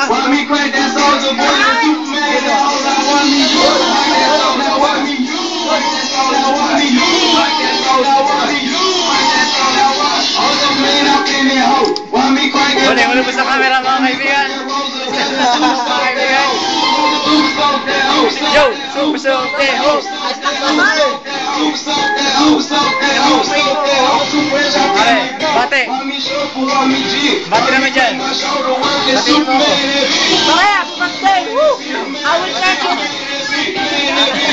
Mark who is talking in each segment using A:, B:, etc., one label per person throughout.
A: Why me crack that soldier boy? Superman. Why me you? Like that soldier. Why me you? Like that soldier. Why me you? Like that soldier. Why me you? Like that soldier. All the man up in that hoe. Why me crack that?
B: Wala, wala po sa camera mga kaibigan. Yo, super Pare, bate. Bate naman dyan. Batiin mo ako.
C: Okay, happy birthday! Woo! I will treasure this.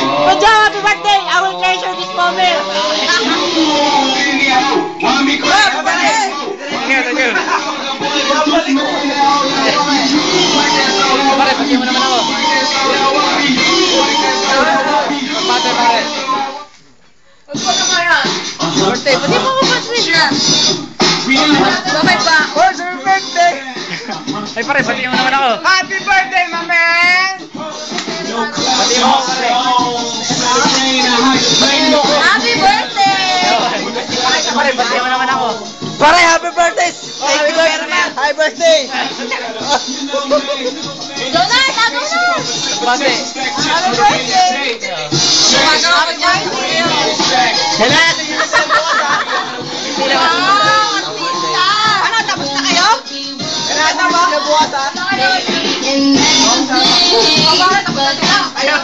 C: Good job, happy birthday! I will treasure this moment.
B: Pare, batiin mo naman ako. Bate, pare. Birthday, batiin mo ako birthday.
C: Bakit ba? Oh, it's your birthday!
B: Ay pare, batiin mo naman ako.
C: Happy birthday, my man!
B: Batiin mo ako pare.
C: Happy birthday!
B: Pare, batiin mo naman ako.
D: Pare, happy birthday! Thank you very much! Happy birthday!
C: Donald, ano na?
B: Bate.
C: Happy birthday! Happy birthday!
D: Hello, natin yung nasa bukas ha!
C: Wow, artista! Ano, tapos na kayo?
D: Hello, natin yung nasa bukas ha!
C: Bakit tapos na sila?
B: Ayaw.